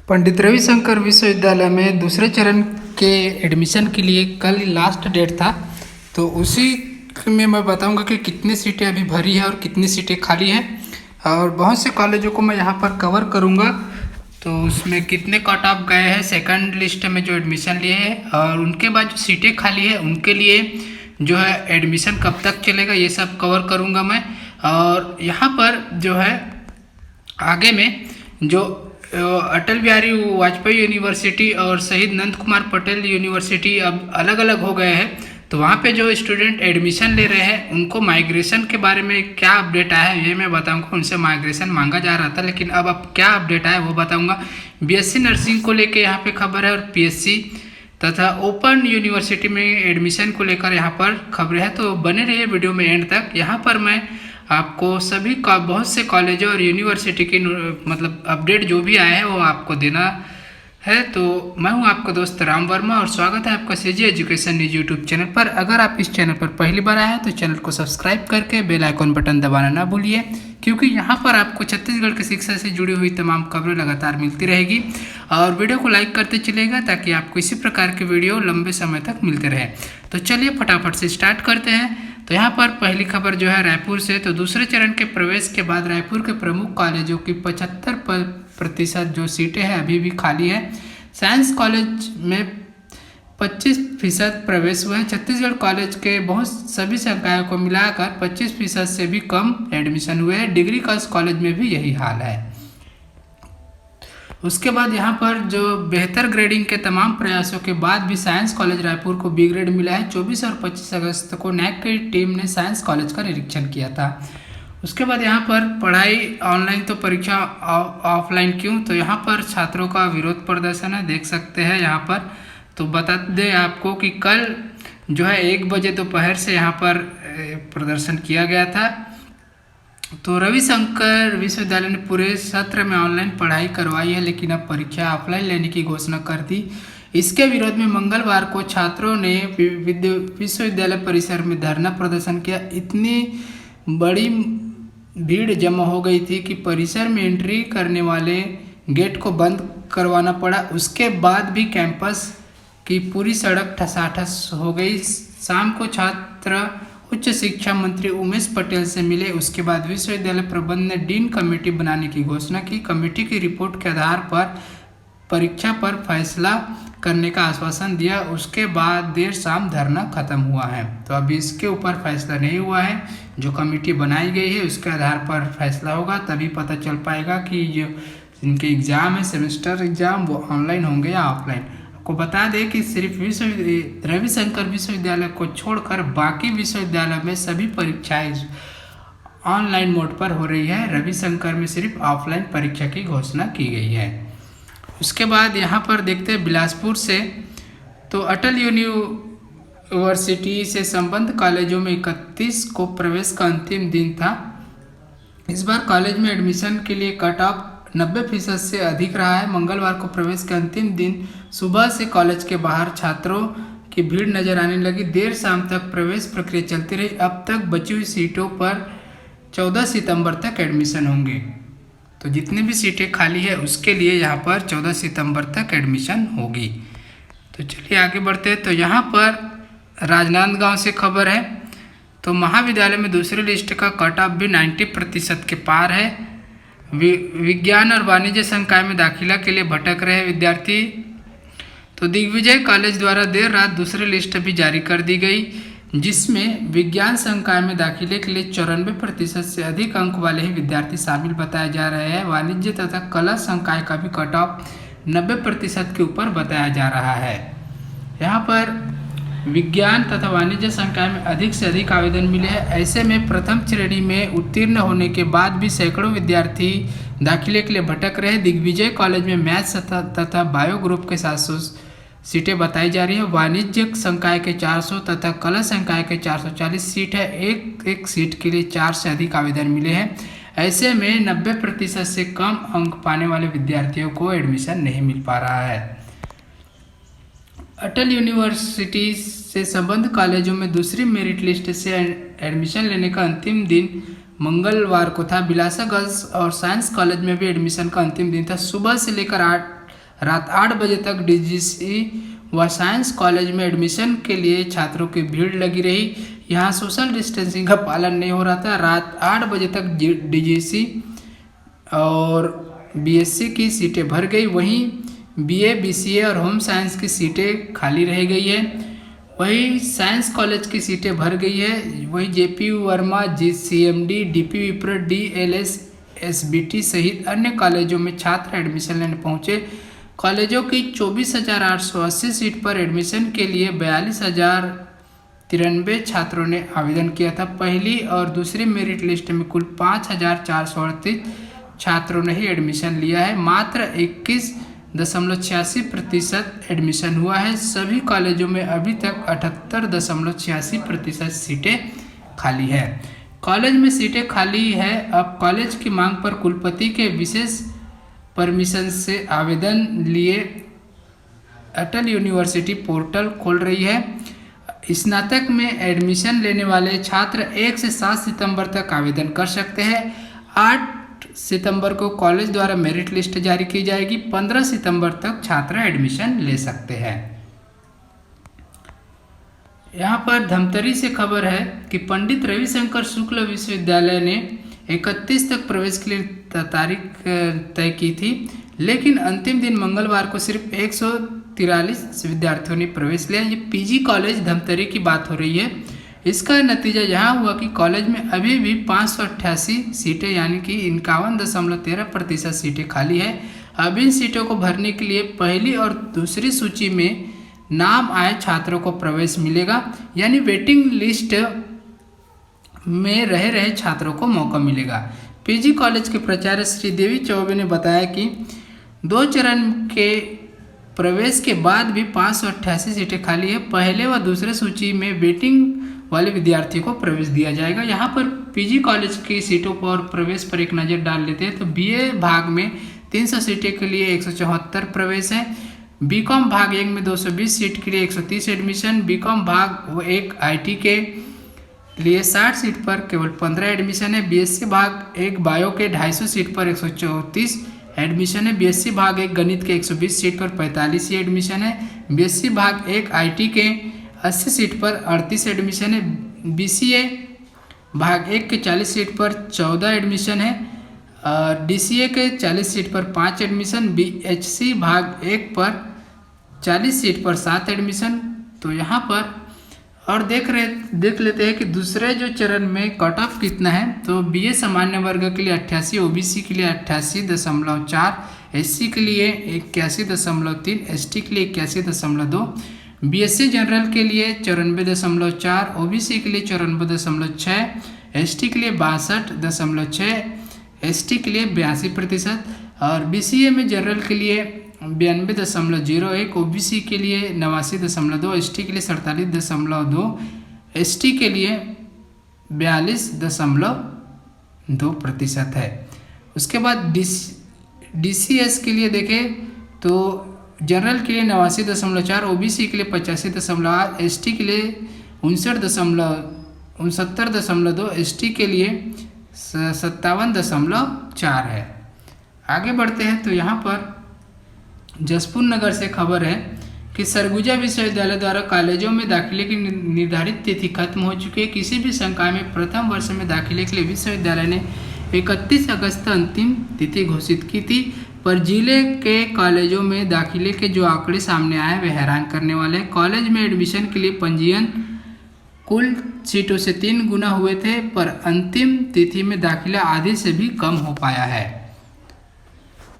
पंडित रविशंकर विश्वविद्यालय में दूसरे चरण के एडमिशन के लिए कल लास्ट डेट था। तो उसी में मैं बताऊंगा कि कितनी सीटें अभी भरी है और कितनी सीटें खाली हैं, और बहुत से कॉलेजों को मैं यहाँ पर कवर करूँगा। तो उसमें कितने कट ऑफ गए हैं सेकंड लिस्ट में जो एडमिशन लिए हैं, और उनके बाद जो सीटें खाली है उनके लिए जो है एडमिशन कब तक चलेगा, ये सब कवर करूँगा मैं। और यहाँ पर जो है आगे में जो अटल बिहारी वाजपेयी यूनिवर्सिटी और शहीद नंद कुमार पटेल यूनिवर्सिटी अब अलग अलग हो गए हैं, तो वहाँ पे जो स्टूडेंट एडमिशन ले रहे हैं उनको माइग्रेशन के बारे में क्या अपडेट आया है ये मैं बताऊंगा। उनसे माइग्रेशन मांगा जा रहा था, लेकिन अब क्या अपडेट आया है वो बताऊंगा। बीएससी नर्सिंग को लेकर यहाँ पे खबर है, और पीएससी तथा ओपन यूनिवर्सिटी में एडमिशन को लेकर यहाँ पर खबरें हैं। तो बने रहिए वीडियो में एंड तक। यहाँ पर मैं आपको सभी का बहुत से कॉलेजों और यूनिवर्सिटी की मतलब अपडेट जो भी आए हैं वो आपको देना है। तो मैं हूं आपका दोस्त राम वर्मा, और स्वागत है आपका CG education news YouTube channel पर। अगर आप इस चैनल पर पहली बार आए हैं तो चैनल को सब्सक्राइब करके बेल आइकन बटन दबाना ना भूलिए, क्योंकि यहाँ पर आपको छत्तीसगढ़ की शिक्षा से जुड़ी हुई तमाम खबरें लगातार मिलती रहेगी। और वीडियो को लाइक करते चलिएगा ताकि आपको इसी प्रकार के वीडियो लंबे समय तक मिलते रहे। तो चलिए फटाफट से स्टार्ट करते हैं। तो यहाँ पर पहली खबर जो है रायपुर से। तो दूसरे चरण के प्रवेश के बाद रायपुर के प्रमुख कॉलेजों की 75% जो सीटें हैं अभी भी खाली है। साइंस कॉलेज में 25% प्रवेश हुए हैं। छत्तीसगढ़ कॉलेज के बहुत सभी संकायों को मिलाकर 25% से भी कम एडमिशन हुए हैं। डिग्री कॉलेज में भी यही हाल है। उसके बाद यहाँ पर जो बेहतर ग्रेडिंग के तमाम प्रयासों के बाद भी साइंस कॉलेज रायपुर को बी ग्रेड मिला है। 24 और 25 अगस्त को नैक की टीम ने साइंस कॉलेज का निरीक्षण किया था। उसके बाद यहाँ पर पढ़ाई ऑनलाइन तो परीक्षा ऑफलाइन क्यों, तो यहाँ पर छात्रों का विरोध प्रदर्शन है, देख सकते हैं यहाँ पर। तो बता दें आपको कि कल जो है 1 बजे दोपहर से यहाँ पर प्रदर्शन किया गया था। तो रविशंकर विश्वविद्यालय ने पूरे सत्र में ऑनलाइन पढ़ाई करवाई है, लेकिन अब परीक्षा ऑफलाइन लेने की घोषणा कर दी। इसके विरोध में मंगलवार को छात्रों ने विश्वविद्यालय परिसर में धरना प्रदर्शन किया। इतनी बड़ी भीड़ जमा हो गई थी कि परिसर में एंट्री करने वाले गेट को बंद करवाना पड़ा। उसके बाद भी कैंपस की पूरी सड़क ठसाठस हो गई। शाम को छात्र उच्च शिक्षा मंत्री उमेश पटेल से मिले। उसके बाद विश्वविद्यालय प्रबंधन ने डीन कमेटी बनाने की घोषणा की। कमेटी की रिपोर्ट के आधार पर परीक्षा पर फैसला करने का आश्वासन दिया। उसके बाद देर शाम धरना खत्म हुआ है। तो अभी इसके ऊपर फैसला नहीं हुआ है। जो कमेटी बनाई गई है उसके आधार पर फैसला होगा, तभी पता चल पाएगा कि जो इनके एग्ज़ाम है सेमेस्टर एग्ज़ाम वो ऑनलाइन होंगे या ऑफलाइन। को बता दें कि सिर्फ रविशंकर विश्वविद्यालय को छोड़कर बाकी विश्वविद्यालय में सभी परीक्षाएं ऑनलाइन मोड पर हो रही है। रविशंकर में सिर्फ ऑफलाइन परीक्षा की घोषणा की गई है। उसके बाद यहाँ पर देखते हैं बिलासपुर से। तो अटल यूनिवर्सिटी से संबद्ध कॉलेजों में 31 को प्रवेश का अंतिम दिन था। इस बार कॉलेज में एडमिशन के लिए कट ऑफ 90% से अधिक रहा है। मंगलवार को प्रवेश के अंतिम दिन सुबह से कॉलेज के बाहर छात्रों की भीड़ नजर आने लगी। देर शाम तक प्रवेश प्रक्रिया चलती रही। अब तक बची हुई सीटों पर 14 सितंबर तक एडमिशन होंगे। तो जितनी भी सीटें खाली है उसके लिए यहाँ पर 14 सितंबर तक एडमिशन होगी। तो चलिए आगे बढ़ते हैं। तो यहाँ पर राजनांदगांव से खबर है। तो महाविद्यालय में दूसरी लिस्ट का कट ऑफ भी 90% के पार है। विज्ञान और वाणिज्य संकाय में दाखिला के लिए भटक रहे विद्यार्थी। तो दिग्विजय कॉलेज द्वारा देर रात दूसरी लिस्ट भी जारी कर दी गई, जिसमें विज्ञान संकाय में दाखिले के लिए 94% से अधिक अंक वाले ही विद्यार्थी शामिल बताए जा रहे हैं। वाणिज्य तथा कला संकाय का भी कट ऑफ 90% के ऊपर बताया जा रहा है। यहाँ पर विज्ञान तथा वाणिज्य संकाय में अधिक से अधिक आवेदन मिले हैं। ऐसे में प्रथम श्रेणी में उत्तीर्ण होने के बाद भी सैकड़ों विद्यार्थी दाखिले के लिए भटक रहे। दिग्विजय कॉलेज में मैथ्स तथा बायो ग्रुप के 700 सीटें बताई जा रही है। वाणिज्य संकाय के 400 तथा कला संकाय के 440 सीट है। एक सीट के लिए 4 से अधिक आवेदन मिले हैं। ऐसे में 90% से कम अंक पाने वाले विद्यार्थियों को एडमिशन नहीं मिल पा रहा है। अटल यूनिवर्सिटी से संबद्ध कॉलेजों में दूसरी मेरिट लिस्ट से एडमिशन लेने का अंतिम दिन मंगलवार को था। बिलासा गर्ल्स और साइंस कॉलेज में भी एडमिशन का अंतिम दिन था। सुबह से लेकर रात 8 बजे तक डीजीसी व साइंस कॉलेज में एडमिशन के लिए छात्रों की भीड़ लगी रही। यहाँ सोशल डिस्टेंसिंग का पालन नहीं हो रहा था। रात 8 बजे तक डीजीसी और बीएससी की सीटें भर गई, वहीं बीए, बीसीए और होम साइंस की सीटें खाली रह गई है। वहीं साइंस कॉलेज की सीटें भर गई है। वहीं जेपी वर्मा, जीसीएमडी, डीपी विप्र, डीएलएस, एसबीटी सहित अन्य कॉलेजों में छात्र एडमिशन लेने पहुंचे। कॉलेजों की 24,880 सीट पर एडमिशन के लिए 42,093 छात्रों ने आवेदन किया था। पहली और दूसरी मेरिट लिस्ट में कुल 5,438 छात्रों ने ही एडमिशन लिया है। मात्र 21.86% एडमिशन हुआ है। सभी कॉलेजों में अभी तक 78.86% सीटें खाली है। कॉलेज में सीटें खाली है। अब कॉलेज की मांग पर कुलपति के विशेष परमिशन से आवेदन लिए अटल यूनिवर्सिटी पोर्टल खोल रही है। स्नातक में एडमिशन लेने वाले छात्र 1 से 7 सितंबर तक आवेदन कर सकते हैं। 8 सितंबर को कॉलेज द्वारा मेरिट लिस्ट जारी की जाएगी। 15 सितंबर तक छात्र एडमिशन ले सकते हैं। यहाँ पर धमतरी से खबर है कि पंडित रविशंकर शुक्ल विश्वविद्यालय ने 31 तक प्रवेश के लिए तारीख तय की थी, लेकिन अंतिम दिन मंगलवार को सिर्फ 143 विद्यार्थियों ने प्रवेश लिया। ये पीजी कॉलेज धमतरी की बात हो रही है। इसका नतीजा यहाँ हुआ कि कॉलेज में अभी भी 588 सीटें यानी कि 51.13% सीटें खाली है। अब इन सीटों को भरने के लिए पहली और दूसरी सूची में नाम आए छात्रों को प्रवेश मिलेगा, यानी वेटिंग लिस्ट में रहे छात्रों को मौका मिलेगा। पीजी कॉलेज के प्राचार्य श्री देवी चौबे ने बताया कि 2 चरण के प्रवेश के बाद भी 588 सीटें खाली है। पहले व दूसरे सूची में वेटिंग वाले विद्यार्थियों को प्रवेश दिया जाएगा। यहाँ पर पीजी कॉलेज की सीटों पर प्रवेश पर एक नज़र डाल लेते हैं तो बीए भाग में 300 सीटें के लिए 174 प्रवेश है। बीकॉम भाग 1 में 220 सीट के लिए 130 एडमिशन। बीकॉम भाग 1 आईटी के लिए 60 सीट पर केवल 15 एडमिशन है। बीएससी भाग 1 बायो के 250 सीट पर 134 एडमिशन है। बीएससी भाग 1 गणित के 120 सीट पर 45 ही एडमिशन है। बीएससी भाग 1 आईटी के 80 सीट पर 38 एडमिशन है। बीसीए भाग 1 के 40 सीट पर 14 एडमिशन है। डीसीए के 40 सीट पर 5 एडमिशन। बीएचसी भाग 1 पर 40 सीट पर 7 एडमिशन। तो यहाँ पर और देख लेते हैं कि दूसरे जो चरण में कट ऑफ कितना है। तो बीए सामान्य वर्ग के लिए 88, ओबीसी के लिए 88.4, एससी के लिए 81.3, एसटी के लिए 81.2, बीएससी जनरल के लिए 94.4, ओबीसी के लिए 94.6, एसटी के लिए 62.6, एसटी के लिए 82% और बीसीए में जनरल के लिए 92.01, ओबीसी के लिए 89.2, एसटी के लिए 47.2, एसटी के लिए 42.2% है। उसके बाद डीसीएस के लिए देखें तो जनरल के लिए 89.4, ओबीसी के लिए 85.8, एसटी के लिए 69.2, एसटी के लिए 57.4 है। आगे बढ़ते हैं तो यहाँ पर जसपुर नगर से खबर है कि सरगुजा विश्वविद्यालय द्वारा कॉलेजों में दाखिले की निर्धारित तिथि खत्म हो चुकी है। किसी भी संकाय में प्रथम वर्ष में दाखिले के लिए विश्वविद्यालय ने 31 अगस्त अंतिम तिथि घोषित की थी, पर जिले के कॉलेजों में दाखिले के जो आंकड़े सामने आए वे हैरान करने वाले हैं। कॉलेज में एडमिशन के लिए पंजीयन कुल सीटों से 3 गुना हुए थे, पर अंतिम तिथि में दाखिला आधे से भी कम हो पाया है।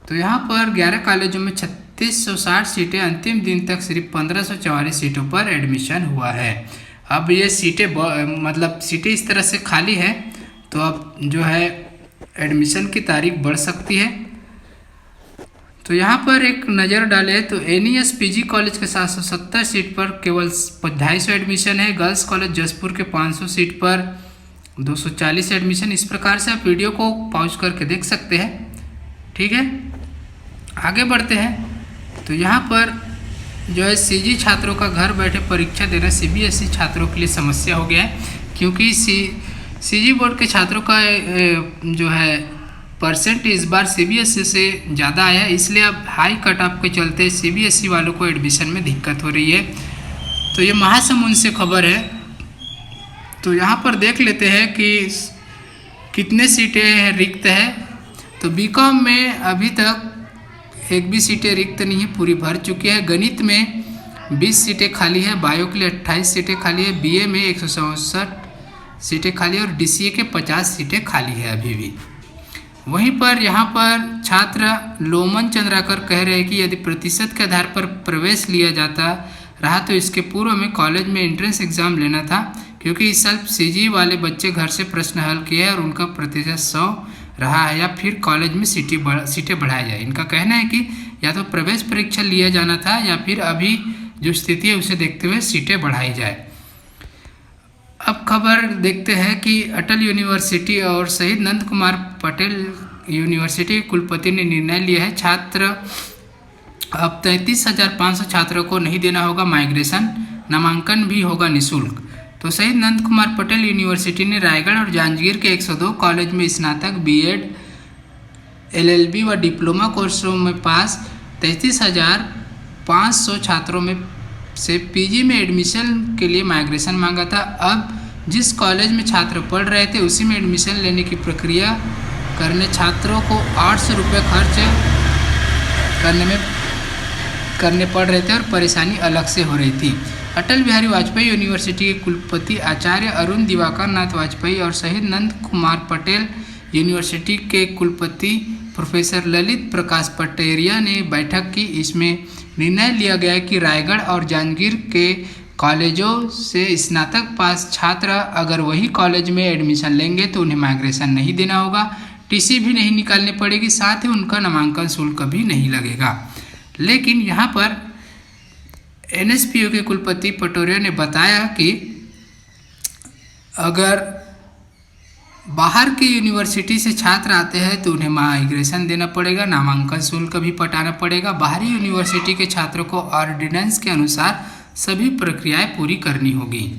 तो यहाँ पर 11 कॉलेजों में 3660 सीटें, अंतिम दिन तक सिर्फ 1544 सीटों पर एडमिशन हुआ है। अब ये सीटें सीटें इस तरह से खाली है तो अब जो है एडमिशन की तारीख बढ़ सकती है। तो यहाँ पर एक नज़र डालें तो एनईएस पीजी कॉलेज के 770 सीट पर केवल 250 एडमिशन है। गर्ल्स कॉलेज जसपुर के 500 सीट पर 240 एडमिशन। इस प्रकार से आप वीडियो को पॉज करके देख सकते हैं। ठीक है, आगे बढ़ते हैं तो यहाँ पर जो है सीजी छात्रों का घर बैठे परीक्षा देना सीबीएसई छात्रों के लिए समस्या हो गया है, क्योंकि सीजी बोर्ड के छात्रों का जो है परसेंट इस बार सीबीएसई से ज़्यादा आया है, इसलिए अब हाई कट ऑफ के चलते सीबीएसई वालों को एडमिशन में दिक्कत हो रही है। तो ये महासमुंद से खबर है। तो यहाँ पर देख लेते हैं कि कितने सीटें रिक्त है। तो बीकॉम में अभी तक एक भी सीटें रिक्त नहीं है, पूरी भर चुकी है। गणित में 20 सीटें खाली है, बायो के लिए 28 सीटें खाली है, बीए में 164 सीटें खाली है और डीसीए के 50 सीटें खाली है अभी भी। वहीं पर यहाँ पर छात्र लोमन चंद्राकर कह रहे हैं कि यदि प्रतिशत के आधार पर प्रवेश लिया जाता रहा तो इसके पूर्व में कॉलेज में एंट्रेंस एग्जाम लेना था, क्योंकि इस साल सीजी वाले बच्चे घर से प्रश्न हल किए हैं और उनका प्रतिशत 100 रहा है, या फिर कॉलेज में सीटें बढ़ाया जाए। इनका कहना है कि या तो प्रवेश परीक्षा लिया जाना था या फिर अभी जो स्थिति है उसे देखते हुए सीटें बढ़ाई जाए। अब खबर देखते हैं कि अटल यूनिवर्सिटी और शहीद नंद कुमार पटेल यूनिवर्सिटी के कुलपति ने निर्णय लिया है, छात्र अब 33,500 छात्रों को नहीं देना होगा माइग्रेशन, नामांकन भी होगा निःशुल्क। तो शहीद नंद कुमार पटेल यूनिवर्सिटी ने रायगढ़ और जांजगीर के 102 कॉलेज में स्नातक, बीएड, एलएलबी व डिप्लोमा कोर्सों में पास 33,500 छात्रों में से पीजी में एडमिशन के लिए माइग्रेशन मांगा था। अब जिस कॉलेज में छात्र पढ़ रहे थे उसी में एडमिशन लेने की प्रक्रिया करने छात्रों को 800 रुपये खर्च करने पड़ रहे थे और परेशानी अलग से हो रही थी। अटल बिहारी वाजपेयी यूनिवर्सिटी के कुलपति आचार्य अरुण दिवाकर नाथ वाजपेयी और शहीद नंद कुमार पटेल यूनिवर्सिटी के कुलपति प्रोफेसर ललित प्रकाश पटेरिया ने बैठक की। इसमें निर्णय लिया गया कि रायगढ़ और जांजगीर के कॉलेजों से स्नातक पास छात्र अगर वही कॉलेज में एडमिशन लेंगे तो उन्हें माइग्रेशन नहीं देना होगा, टीसी भी नहीं निकालनी पड़ेगी, साथ ही उनका नामांकन शुल्क भी नहीं लगेगा। लेकिन यहाँ पर एनएसपीयू के कुलपति पटोरिया ने बताया कि अगर बाहर की यूनिवर्सिटी से छात्र आते हैं तो उन्हें माइग्रेशन देना पड़ेगा, नामांकन शुल्क भी पटाना पड़ेगा। बाहरी यूनिवर्सिटी के छात्रों को ऑर्डिनेंस के अनुसार सभी प्रक्रियाएं पूरी करनी होगी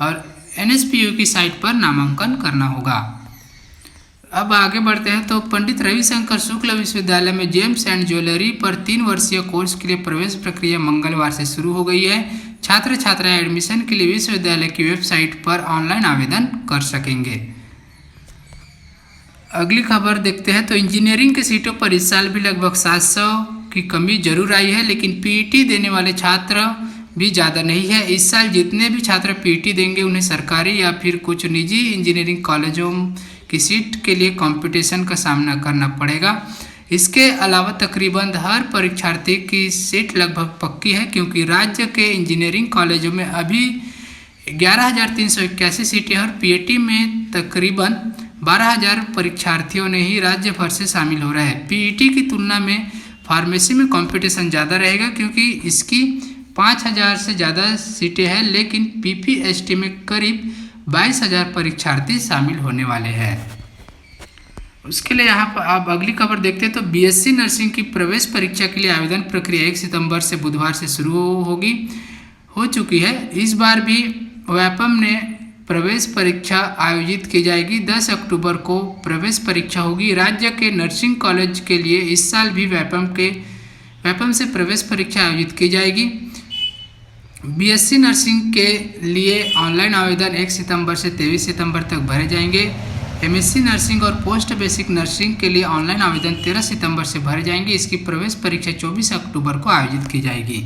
और एनएसपीयू की साइट पर नामांकन करना होगा। अब आगे बढ़ते हैं। तो पंडित रविशंकर शुक्ल विश्वविद्यालय में जेम्स एंड ज्वेलरी पर 3 वर्षीय कोर्स के लिए प्रवेश प्रक्रिया मंगलवार से शुरू हो गई है। छात्र छात्राएं एडमिशन के लिए विश्वविद्यालय की वेबसाइट पर ऑनलाइन आवेदन कर सकेंगे। अगली खबर देखते हैं। तो इंजीनियरिंग की सीटों पर इस साल भी लगभग 700 की कमी जरूर आई है, लेकिन पीईटी देने वाले छात्र भी ज़्यादा नहीं है। इस साल जितने भी छात्र पीईटी देंगे उन्हें सरकारी या फिर कुछ निजी इंजीनियरिंग कॉलेजों की सीट के लिए कंपटीशन का सामना करना पड़ेगा। इसके अलावा तकरीबन हर परीक्षार्थी की सीट लगभग पक्की है, क्योंकि राज्य के इंजीनियरिंग कॉलेजों में अभी 11,381 सीटें और पीईटी में तकरीबन 12,000 परीक्षार्थियों ने ही राज्य भर से शामिल हो रहे हैं। पीईटी की तुलना में फार्मेसी में कंपटीशन ज़्यादा रहेगा, क्योंकि इसकी 5,000 से ज़्यादा सीटें हैं, लेकिन पीपीएचटी में करीब 22,000 परीक्षार्थी शामिल होने वाले हैं। उसके लिए यहाँ पर आप अगली खबर देखते हैं। तो बीएससी नर्सिंग की प्रवेश परीक्षा के लिए आवेदन प्रक्रिया 1 सितंबर से बुधवार से शुरू हो चुकी है। इस बार भी व्यापम ने प्रवेश परीक्षा आयोजित की जाएगी। 10 अक्टूबर को प्रवेश परीक्षा होगी। राज्य के नर्सिंग कॉलेज के लिए इस साल भी व्यापम से प्रवेश परीक्षा आयोजित की जाएगी। बीएससी नर्सिंग के लिए ऑनलाइन आवेदन 1 सितंबर से 23 सितंबर तक भरे जाएंगे। एमएससी नर्सिंग और पोस्ट बेसिक नर्सिंग के लिए ऑनलाइन आवेदन 13 सितंबर से भरे जाएंगे। इसकी प्रवेश परीक्षा 24 अक्टूबर को आयोजित की जाएगी।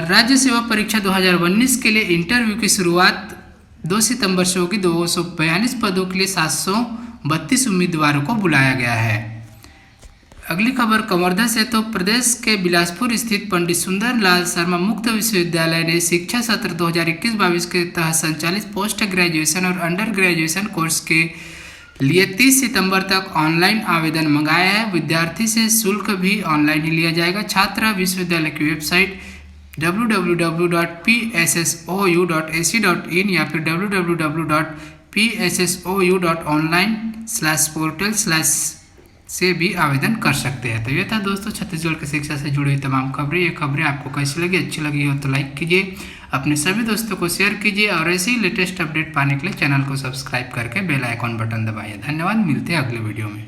राज्य सेवा परीक्षा 2019 के लिए इंटरव्यू की शुरुआत 2 सितंबर से होगी। 242 पदों के लिए 732 उम्मीदवारों को बुलाया गया है। अगली खबर कवर्धा से। तो प्रदेश के बिलासपुर स्थित पंडित सुंदरलाल शर्मा मुक्त विश्वविद्यालय ने शिक्षा सत्र 2021-22 के तहत संचालित पोस्ट ग्रेजुएशन और अंडर ग्रेजुएशन कोर्स के लिए 30 सितंबर तक ऑनलाइन आवेदन मंगाया है। विद्यार्थी से शुल्क भी ऑनलाइन ही लिया जाएगा। छात्र विश्वविद्यालय की वेबसाइट www.pssou.ac.in या फिर www.pssou.online/portal/ से भी आवेदन कर सकते हैं। तो ये था दोस्तों छत्तीसगढ़ की शिक्षा से जुड़ी हुई तमाम खबरें। ये खबरें आपको कैसी लगी, अच्छी लगी हो तो लाइक कीजिए, अपने सभी दोस्तों को शेयर कीजिए और ऐसे ही लेटेस्ट अपडेट पाने के लिए चैनल को सब्सक्राइब करके बेल आइकॉन बटन दबाइए। धन्यवाद, मिलते हैं अगले वीडियो में।